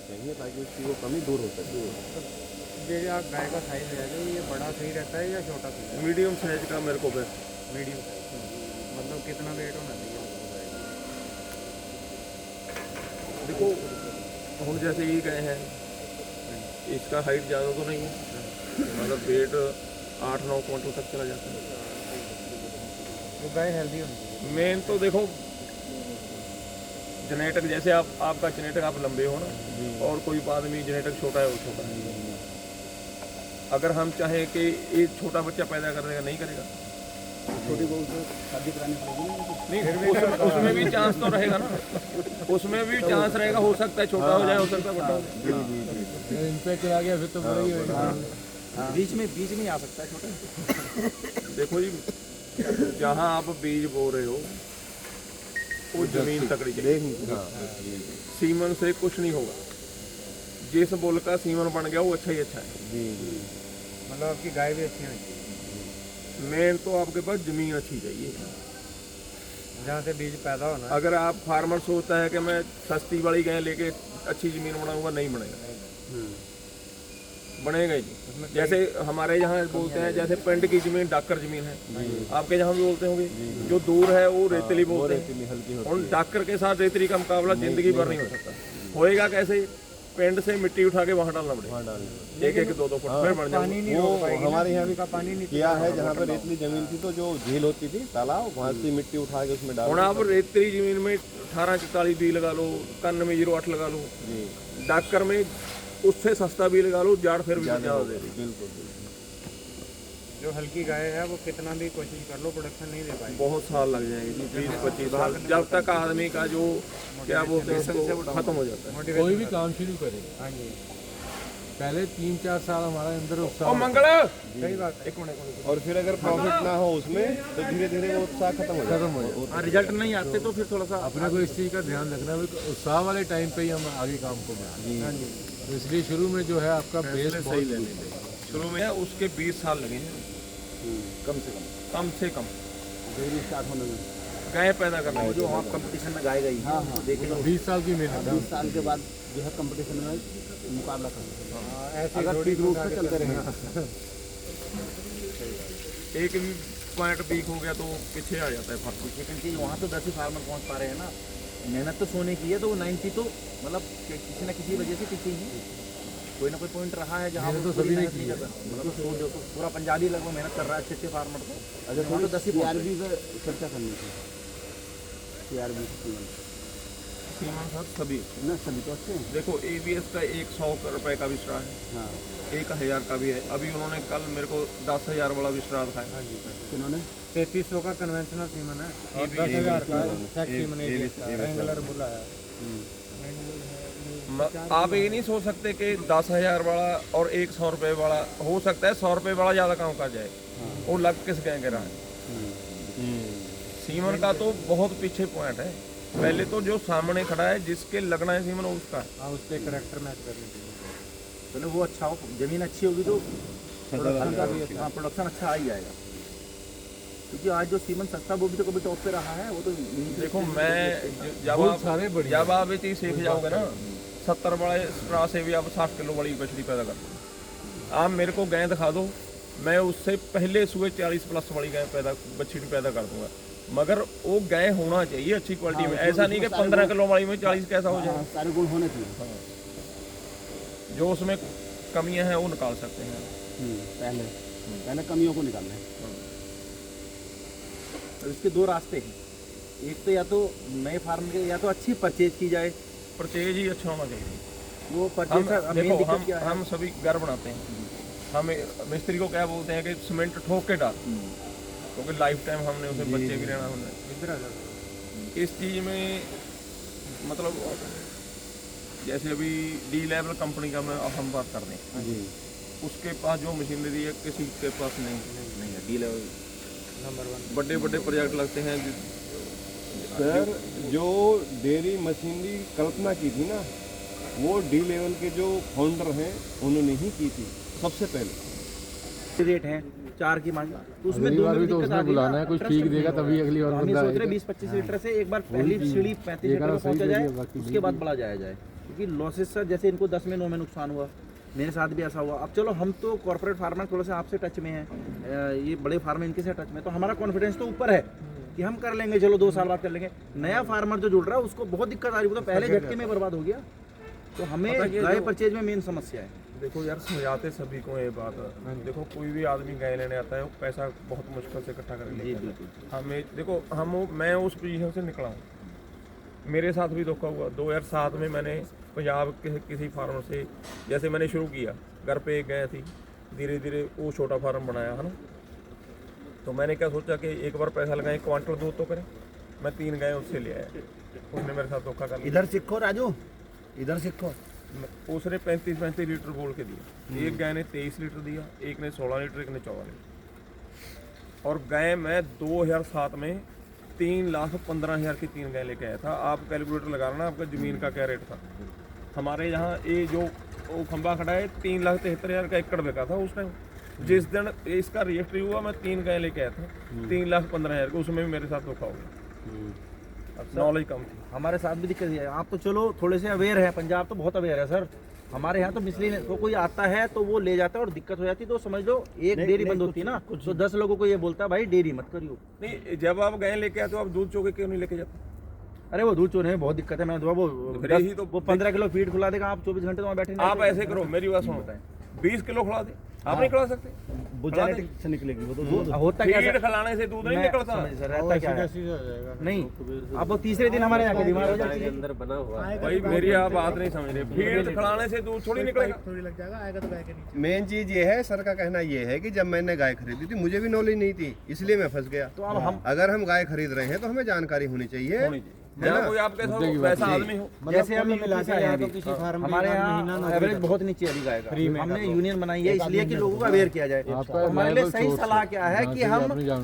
चाहिए ताकि उसकी वो कमी दूर हो सके। ये आप गाय का साइज है जो ये बड़ा सही रहता है या छोटा सही है? मीडियम साइज का मेरे को बेस्ट। मीडियम मतलब कितना वेट होना चाहिए? देखो हम जैसे ये गए हैं, इसका हाइट ज़्यादा तो नहीं है, मतलब वेट 8-9 क्विंटल तक चला जाता है। वो गाय हेल्दी होनी चाहिए। मेन तो देखो जेनेटिक, जैसे आपका जेनेटिक आप लंबे हो ना, और कोई आदमी जेनेटिक छोटा है वो छोटा है। अगर हम चाहें कि एक छोटा बच्चा पैदा कर देगा, नहीं करेगा। छोटी बहू से शादी करानी पड़ेगी ना। नहीं, उसमें भी चांस तो रहेगा ना, उसमें भी चांस रहेगा, हो सकता है छोटा हो जाए, हो सकता है बड़ा हो जाए। इन पे चला गया फिर तो बड़ा ही होगा। बीच में आ सकता है छोटा। देखो जी, जहाँ आप बीज बो रहे हो वो जमीन तकड़ी चाहिए। सीमन से कुछ नहीं होगा। जिस बुल का सीमन बन गया वो अच्छा ही अच्छा है। मतलब आपकी गाय भी अच्छी होनी चाहिए। मेन तो आपके पास जमीन अच्छी चाहिए। जहाँ से बीज पैदा होना है। अगर आप फार्मर सोचता है कि मैं सस्ती वाली गाय लेके अच्छी जमीन बनाऊंगा, नहीं बनेगा, बनेगा ही नहीं। जैसे हमारे यहाँ बोलते हैं, जैसे पिंड की जमीन डाकर जमीन है, आपके यहाँ भी बोलते होंगे, जो दूर है वो रेतली बोलते हैं। और डाकर के साथ रेतली का मुकाबला जिंदगी भर नहीं हो सकता। होएगा कैसे? पिंड से मिट्टी उठा के वहाँ डालना पड़ेगा, 1-1, 2-2 फुट में बढ़ जाए। पानी नहीं वो रोक पाएगी ना, हमारे यहाँ भी का पानी नहीं किया है, जहाँ पर रेतली जमीन थी तो जो झील होती थी तालाब, वहाँ से मिट्टी उठा के उसमें डाल। और आप रेतली जमीन में 18-44 बी लगा लो, कन्न में 08 लगा लो, डाकर में उससे सस्ता भी लगा लो, जाड़ फिर भी ज़्यादा दे रही। बिल्कुल। जो हल्की गाय है वो कितना भी कोशिश कर लो प्रोडक्शन नहीं दे पाएगी। बहुत साल लग जाएंगे, 20-25 साल, जब तक आदमी का जो क्या बोलते हैं उसको खत्म हो जाता है। कोई भी काम शुरू करे, हाँ जी, पहले 3-4 साल हमारे अंदर और उत्साह मंगल सही बात है। एक मिनट, और फिर अगर प्रॉफिट ना हो उसमें तो धीरे धीरे वो उत्साह खत्म हो जाता है। रिजल्ट नहीं आते तो फिर थोड़ा सा अपने को इस चीज़ का ध्यान रखना है कि उत्साह वाले टाइम पे ही हम आगे काम को बढ़ाएं। हाँ जी, तो इसलिए शुरू में जो है आपका बेस सही बहुत लेने देगा। शुरू में उसके 20 साल लगेंगे कम से कम डेयरी स्टार्ट होने में गाय पैदा करना है। जो वहाँ कंपटीशन में गाय गई। हाँ, देखिए 20 साल की मेहनत है। 20 साल के बाद जो है कंपटीशन में मुकाबला कर सकते हैं। हाँ, ऐसे अगर थोड़ी ठीक रूप से चलते रहे। एक भी पॉइंट वीक हो गया तो पीछे आ जाता है फर्क। सेकंड चीज वहाँ तो 10 ही फार्मर पहुँच पा रहे हैं ना। मेहनत तो सोने की है, तो वो 90 तो मतलब किसी न किसी वजह से पीछे ही है। कोई ना कोई पॉइंट रहा है जहाँ मेहनत वो तो पूरी सभी ने मेहनत की नहीं है। कर रहा। मतलब तो पूरा पंजाबी लगभग मेहनत कर रहा है, अच्छे फार्मर को। अच्छा, वहाँ तो 10 ही पहुँच रहे CRB पे चर्चा करनी थी। CRB सीमन सर सभी ना सभी तो अच्छे हैं। देखो, ABS का 100 रुपए का विश्रा है, हाँ, 1000 का भी है। अभी उन्होंने कल मेरे को 10,000 वाला विश्रा दिखाया। किन्होंने 3300 का कन्वेंशनल सीमन है और ये 10,000 का ये सेक्स सीमन है, रेंगुलर बुलाया। आप ये नहीं सोच सकते कि 10,000 वाला और 100 रुपए वाला, हो सकता है 100 रुपए वाला ज़्यादा काम कर जाए। वो लग किस गए के रहा है। सीमन का तो बहुत पीछे पॉइंट है। पहले तो जो सामने खड़ा है, जिसके लगना है सीमन, उसका है। हाँ, उस पर करेक्टर मैच करने के लिए। तो वो अच्छा हो, जमीन अच्छी होगी तो प्रोडक्शन अच्छा आ ही जाएगा। क्योंकि आज जो सीमन सस्ता वो भी तो कभी टॉप पे रहा है, वो तो देखो, मैं बहुत सारे बढ़िया। जब आप ये चीज़ सीख जाओगे ना, 70 वाले स्ट्रा से भी आप 60 किलो वाली बछड़ी पैदा कर दो। आप मेरे को गाय दिखा दो, मैं उससे पहले सुबह 40+ वाली गाय बछड़ी पैदा कर दूंगा। मगर वो गाय होना चाहिए अच्छी क्वालिटी में। ऐसा नहीं कि 15 किलो वाली में 40 कैसा हो जाए। सारे गुण होने चाहिए। जो उसमें कमियां हैं वो निकाल सकते हैं। पहले कमियों को निकालना है। तो इसके दो रास्ते हैं। एक तो या तो नए फार्म के, या तो अच्छी परचेज की जाए। परचेज ही अच्छा होना चाहिए। वो हम परचेज देखो, हम सभी घर बनाते हैं। हम मिस्त्री को क्या बोलते हैं कि सीमेंट ठोक के डाल, क्योंकि लाइफ टाइम हमने उसे बच्चे भी रहना होना है। इधर आ जाओ। इस चीज़ में मतलब जैसे अभी डी लेवल कंपनी का हम बात कर दें, जी, उसके पास जो मशीनरी है किसी के पास नहीं है डी लेवल नंबर 1। बड़े बड़े प्रोजेक्ट लगते हैं। सर जो डेयरी मशीनरी कल्पना की थी ना, वो डी लेवल के जो फाउंडर हैं उन्होंने ही की थी सबसे पहले। रेट है 4 की मांग, तो उसमें अगली बार भी तो उसमें बुलाना है, कुछ ठीक देगा तभी अगली बार हम बंदा सोच रहे आएगा। 20-25 लीटर से एक बार पहली सीढ़ी 35 लीटर में पहुंचा जाए, उसके बाद बढ़ा जाया जाए। क्योंकि लॉसेस सर जैसे इनको 10 में 9 में नुकसान हुआ, मेरे साथ भी ऐसा हुआ। अब चलो हम तो कॉर्पोरेट फार्मर थोड़ा सा आपसे टच में हैं, ये बड़े फार्मर इनके से टच में, तो हमारा कॉन्फिडेंस तो ऊपर है कि हम कर लेंगे, चलो 2 साल बाद कर लेंगे। नया फार्मर जो जुड़ रहा है उसको बहुत दिक्कत आ रही है, वो तो पहले झटके में बर्बाद हो गया। तो हमें गाय परचेज में मेन समस्या है। देखो यार, समझाते सभी को ये बात। देखो कोई भी आदमी गाय लेने आता है वो पैसा बहुत मुश्किल से इकट्ठा कर लेता है। हमें देखो मैं उस पोजीशन से निकला हूँ, मेरे साथ भी धोखा हुआ। 2007 में मैंने पंजाब के किसी फार्मर से, जैसे मैंने शुरू किया, घर पे एक गाय थी, धीरे धीरे वो छोटा फार्म बनाया है ना, तो मैंने क्या सोचा कि एक बार पैसा लगाएं, क्वांटल दूध तो करें। मैं 3 गाय उससे ले आया, उसने मेरे साथ धोखा कर लिया। इधर सीखो राजू, इधर सीखो। उसने 35 लीटर बोल के दिया। एक गाय ने 23 लीटर दिया, एक ने 16 लीटर, एक ने 14 लीटर। और गाय मैं 2007 में 3,15,000 की 3 गाय लेके आया था। आप कैलकुलेटर लगा लेना आपका ज़मीन का क्या रेट था। हमारे यहाँ ये जो वो खंबा खड़ा है 3,73,000 का एकड़ बिका था उस टाइम। जिस दिन इसका रजिस्ट्री हुआ मैं 3 गाय लेके आया था 3,15,000 का, उसमें भी मेरे साथ धोखा हो गया। नॉलेज कम थी। हमारे साथ भी दिक्कत है। आप तो चलो थोड़े से अवेयर है, पंजाब तो बहुत अवेयर है सर। हमारे यहाँ तो मिसली तो कोई आता है तो वो ले जाता है और दिक्कत हो जाती है, तो समझ लो एक डेयरी बंद होती है ना, तो 10 लोगों को ये बोलता है भाई डेयरी मत करियो। नहीं, जब आप गाय लेके आते हो आप दूध चोके क्यों नहीं लेके जाते? अरे वो दूध चोने में बहुत दिक्कत है। मैं वो ही तो 15 किलो फीड खिला देगा, आप 24 घंटे तो वहाँ बैठे नहीं। आप ऐसे करो, मेरी बात सुनो, 20 किलो खिला दे, आप नहीं खिला सकते? वो जेनेटिक से निकलेगी वो तो दूध होता क्या फीड खिलाने से दूध नहीं निकलता। सर रहता क्या है नहीं, अब वो तीसरे दिन हमारे यहाँ बीमार हो जाती है। अंदर बना हुआ है। भाई मेरी आप बात नहीं समझ रहे, फीड खिलाने से दूध थोड़ी निकलेगा। थोड़ी लग जाएगा, आएगा तो गाय के नीचे। मेन चीज ये है, सर का कहना ये है कि जब मैंने गाय खरीदी थी मुझे भी नॉलेज नहीं थी, इसलिए मैं फंस गया। तो अब हम अगर हम गाय खरीद रहे हैं तो हमें जानकारी होनी चाहिए, है ना? कोई आपके साथ वैसा आदमी हो। जैसे हम मिला के आए हैं, हमारे यहाँ एवरेज बहुत नीचे अभी गाय का। हमने यूनियन बनाई है इसलिए कि लोगों को अवेयर किया जाए। हमारे लिए सही सलाह क्या है कि हम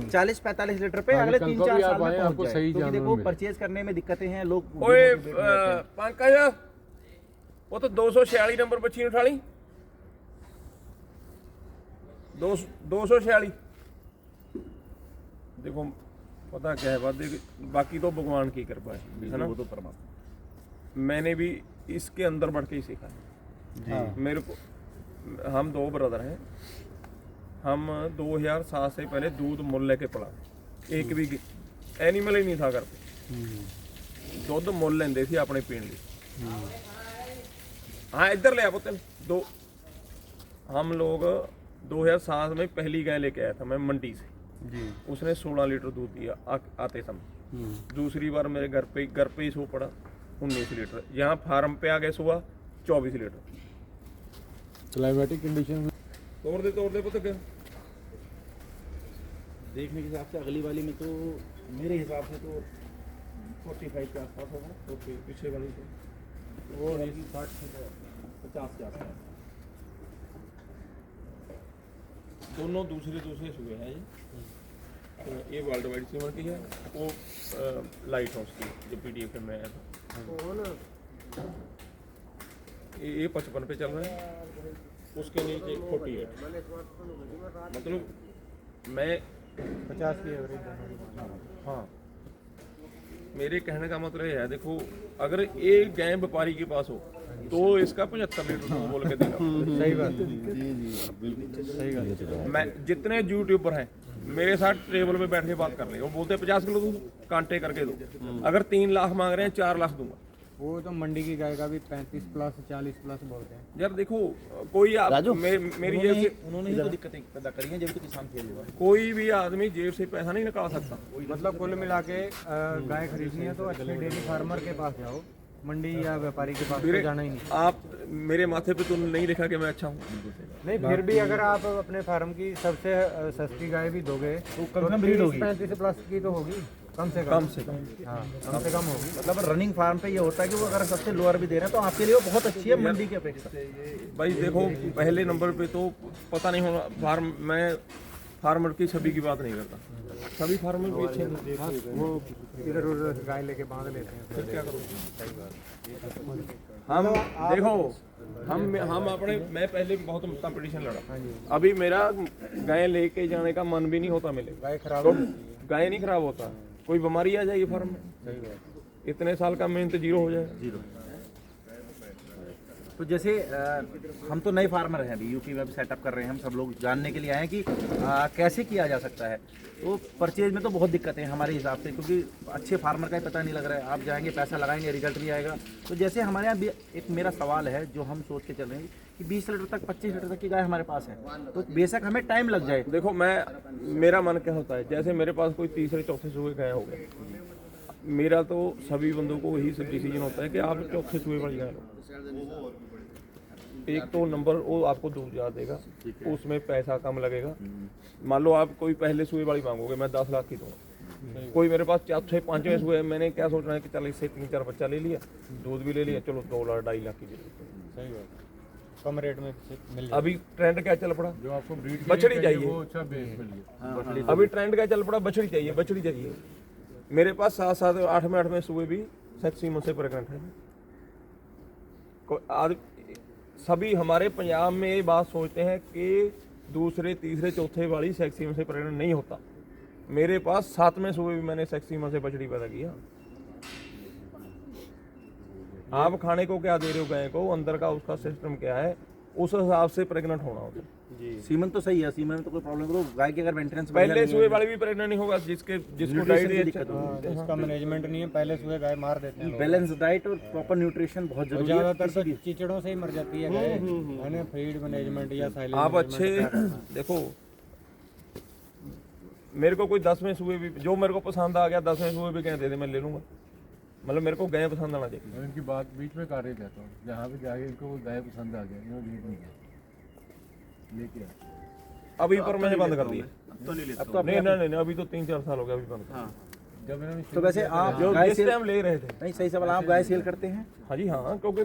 40-45 लीटर पे अगले 3-4 साल में पहुंच जाए, क्योंकि देखो परचेज करने में दिक्कतें हैं। लोग ओए पंकज, वो तो 246 नंबर बच्ची उठा ली, 246। देखो पता क्या है बात, बाकी तो भगवान की कृपा है ना, वो तो परमात्मा। मैंने भी इसके अंदर बढ़ के ही सीखा है। मेरे को, हम 2 ब्रदर हैं, हम 2007 से पहले दूध मुल लेके पड़ा, एक भी एनिमल ही नहीं था घर पे, दूध मुल लेंदे थे अपने पीने लिए। हाँ इधर ले आ पुत्र, हम लोग 2007 में पहली गाय लेके आया था मैं मंडी से जी। उसने 16 लीटर दूध दिया आते समय। दूसरी बार मेरे घर पे ही सो पड़ा 19 लीटर। यहाँ फार्म पे आ गए सुबह 24 लीटर। क्लाइमेटिक कंडीशन तोड़ दे पता क्या देखने के हिसाब से अगली वाली में तो मेरे हिसाब से तो 45 के आसपास होगा। ओके, पीछे वाली से वो 60 से 50 के आसपास। दोनों दूसरे सुबह हैं ये वर्ल्ड वाइड सीमर की है, वो लाइट हाउस की जो पीडीएफ में आया था। ये 55 पे चल रहा है, उसके नीचे 48। मतलब मैं 50 की एवरेज। हाँ, मेरे कहने का मतलब ये है, देखो अगर एक गाय व्यापारी के पास हो तो इसका 75 लीटर दूध बोल के देगा। सही बात है। जी बिल्कुल सही बात। मैं जितने यूट्यूबर हैं मेरे साथ टेबल पे बैठ के बात कर ले, वो बोलते हैं 50 किलो दूध कांटे करके दो। अगर 3 लाख मांग रहे हैं 4 लाख दूंगा। वो तो मंडी की गाय का भी 35 प्लस 40 प्लस बोलते हैं। यार देखो कोई मेरी जेब से उन्होंने ही तो दिक्कतें पैदा करी हैं जब तो किसान फेल हुआ। कोई भी आदमी जेब से पैसा नहीं निकाल सकता। मतलब कुल मिला के गाय खरीदनी है तो अच्छे डेयरी फार्मर के पास जाओ, मंडी या व्यापारी के पास तो जाना ही नहीं। आप मेरे माथे पे तो नहीं लिखा कि मैं अच्छा हूँ, नहीं फिर भी अगर आप अपने फार्म की सबसे सस्ती गाय भी दोगे तो कम से कम ब्रीड होगी, 35 प्लस की तो होगी कम से कम। हाँ कम से कम होगी। मतलब रनिंग फार्म पे ये होता है कि वो अगर सबसे लोअर भी दे रहे हैं तो आपके लिए वो बहुत अच्छी है मंडी की अपेक्षा। भाई देखो पहले नंबर पे तो पता नहीं होना, मैं फार्मर की सभी की बात नहीं करता, सभी फार्मर भी अच्छे हैं। वो इधर उधर गाय लेके बांध लेते हैं, फिर क्या करो। हम देखो हम अपने, मैं पहले बहुत कंपटीशन लड़ा, अभी मेरा गाय लेके जाने का मन भी नहीं होता मेरे। गाय खराब तो गाय नहीं खराब होता, कोई बीमारी आ जाएगी फार्म में, इतने साल का मेहनत जीरो हो जाएगा। तो जैसे हम तो नए फार्मर हैं अभी, यूपी में भी सेटअप कर रहे हैं, हम सब लोग जानने के लिए आए हैं कि कैसे किया जा सकता है। तो परचेज में तो बहुत दिक्कतें हैं हमारे हिसाब से, क्योंकि अच्छे फार्मर का ही पता नहीं लग रहा है। आप जाएंगे, पैसा लगाएंगे, रिजल्ट नहीं आएगा। तो जैसे हमारे यहाँ भी एक मेरा सवाल है जो हम सोच के चल रहे हैं कि 20 लीटर तक 25 लीटर तक की गाय हमारे पास है, तो बेशक हमें टाइम लग जाए। देखो मेरा मन क्या होता है, जैसे मेरे पास कोई तीसरे चौथे सूए गाय हो गए, मेरा तो सभी बंदों को वही सब डिसीजन होता है कि आप चौथे सूए वाली गाय लो। एक तो नंबर वो आपको दूध ज़्यादा देगा, उसमें पैसा कम लगेगा। मान लो आप कोई पहले सूए वाली मांगोगे, मैं 10 लाख की दूँगा। कोई मेरे पास चौथे पाँचवें सूए, मैंने क्या सोचना है कि चल इससे 3-4 बच्चा ले लिया, दूध भी ले लिया, चलो 2 लाख 2.5 लाख की सही बात, कम रेट में मिल अभी ट्रेंड क्या चल पड़ा, जो आपको ब्रीड बछड़ी चाहिए। वो अच्छा बेच मिल गया। अभी ट्रेंड क्या चल पड़ा, बछड़ी चाहिए, बछड़ी चाहिए। मेरे पास 7-7 8वें सूए भी सेक्सी मुझसे प्रेग्नेंट है। आज सभी हमारे पंजाब में ये बात सोचते हैं कि दूसरे तीसरे चौथे वाली सेक्सी से प्रेग्नेंट नहीं होता। मेरे पास 7वें सूए भी मैंने सेक्सी से बछड़ी पैदा किया। आप खाने को क्या दे रहे हो गाय को, अंदर का उसका सिस्टम क्या है, उस हिसाब से प्रेग्नेंट होना होता है। सीमन तो सही है, सीमन में तो कोई प्रॉब्लम नहीं। गाय की अगर मेंटेनेंस पहले सूए वाली भी प्रेग्नेंट नहीं होगा, जिसको डाइट इसका मैनेजमेंट नहीं है, पहले सुबह गाय मार देते हैं। बैलेंस डाइट और प्रॉपर न्यूट्रिशन बहुत जरूरी है। ज्यादातर तो चिचड़ों से ही मर जाती है गाय, है ना, फीड मैनेजमेंट या साइलेज। आप अच्छे देखो, मेरे को कोई 10वें सूए भी जो मेरे को पसंद आ गया, 10वें सूए भी कह दे दे मैं ले लूंगा। मतलब मेरे को गाय पसंद आना चाहिए। मैं इनकी बात बीच में काट ही देता हूँ, जहाँ पे जाके इनको वो गाय पसंद आ गया, इन्होंने लीड नहीं किया, लेके आए। अभी पर मैंने बंद कर दिया। अब तो नहीं, अभी तो 3-4 साल हो गया, अभी बंद। हाँ। जब इन्होंने तो वैसे आप जो गाय जिस सेल टाइम ले रहे थे, नहीं, सही सवाल, आप गाय सेल करते हैं? हाँ जी हाँ, क्योंकि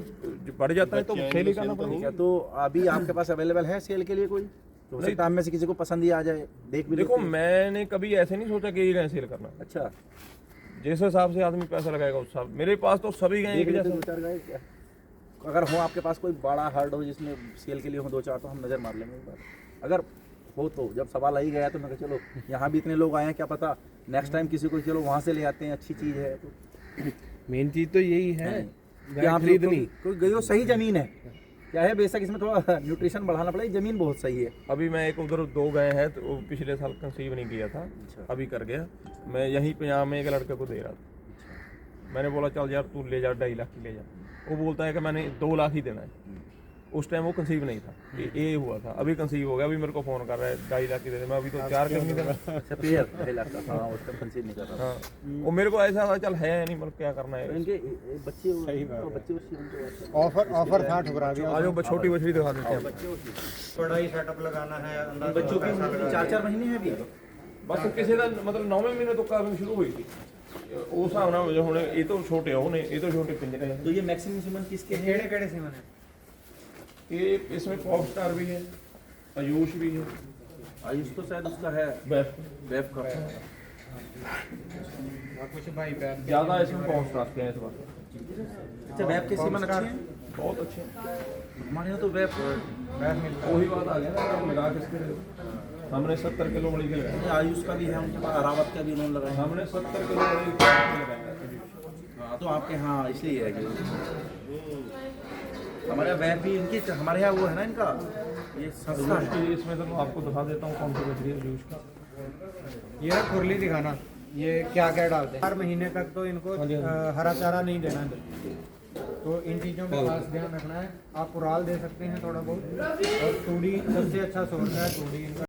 बढ़ जाता है तो सेल ही करना पड़ेगा। ठीक है, तो अभी आपके पास अवेलेबल है सेल के लिए कोई? तो उसी टाइम में से किसी को पसंद ही आ जाए, देख भी देखो लेते हैं। मैंने कभी ऐसे नहीं सोचा कि ये गाय सेल करना। अच्छा, जिस हिसाब से आदमी पैसा लगाएगा उस हिसाब। मेरे पास तो सभी गाय देख एक लेते जैसे। 2-4 गाय क्या? अगर हो आपके पास कोई बड़ा हर्ड हो जिसमें सेल के लिए हो 2-4, तो हम नज़र मार लेंगे एक बार। अगर हो तो जब सवाल आ ही गया तो मैं कहा चलो यहाँ भी इतने लोग आए हैं, क्या पता नेक्स्ट टाइम किसी को चलो वहाँ से ले आते हैं, अच्छी चीज़ है। तो मेन चीज तो यही है, यहाँ खरीदनी कोई गई सही ज़मीन है क्या है, बेशक इसमें थोड़ा न्यूट्रिशन बढ़ाना पड़ेगा, ज़मीन बहुत सही है। अभी मैं एक उधर 2 गए हैं, तो वो पिछले साल कंसीव नहीं किया था, अभी कर गया। मैं यहीं पंजाब में एक लड़के को दे रहा था। मैंने बोला चल यार तू ले जा, 2.5 लाख की ले जा। वो बोलता है कि मैंने 2 लाख ही देना है। उस टाइम वो कंसीव नहीं था, ये हुआ था, अभी कंसीव हो गया। अभी मेरे को फोन कर रहा है 2.5 लाख की दे दे। मैं अभी तो 4 क्यों नहीं देना। अच्छा, पेयर 2.5 लाख का, हाँ उस टाइम कंसीव नहीं कर रहा। हाँ, वो मेरे को ऐसा था चल है नहीं, मतलब क्या करना है। इनके बच्चे बच्चे ऑफर था ठुकरा दिया। आज वो छोटी बछड़ी दिखा देते हैं। बड़ा ही सेटअप लगाना है, अंदर बच्चों की 4-4 महीने है अभी। बस किसी का मतलब 9वें महीने तो काबिंग शुरू हुई थी। उस हिसाब नाल जो हुणे ये तो छोटे हो ने, ये तो छोटे पिंजरे हैं। तो ये मैक्सिमम सीमन किसके हैं? केड़े सीमन है? ये इसमें पॉप स्टार भी है, आयुष भी है, आयुष तो शायद उसका है, वेब का। कुछ भाई पैर ज़्यादा इसमें पॉप स्टार के हैं इस बार। अच्छा, वेब के सीमन अच्छे हैं, बहुत अच्छे हैं। हमारे यहाँ तो वेब मिलता वही बात आ गया ना, लगा किसके हमने 70 किलो बड़ी के लगाए। आयुष का भी है उनके पास, अरावत का भी उन्होंने लगाया। हमने 70 किलो बड़ी लगाए। हाँ, तो आपके हाँ इसलिए है कि हमारे यहाँ वेब भी इनकी, हमारे यहाँ वो है ना इनका, ये संस्था है। आयुष की इसमें तो मैं आपको दिखा देता हूँ कौन सी बछड़ी है आयुष का। ये है खुरली दिखाना, ये क्या क्या डालते हैं। 4 महीने तक तो इनको हरा चारा नहीं देना है, तो इन चीज़ों का खास ध्यान रखना है। आप कुराल दे सकते हैं थोड़ा बहुत, और तूड़ी सबसे अच्छा सोर्स है तूड़ी इनका।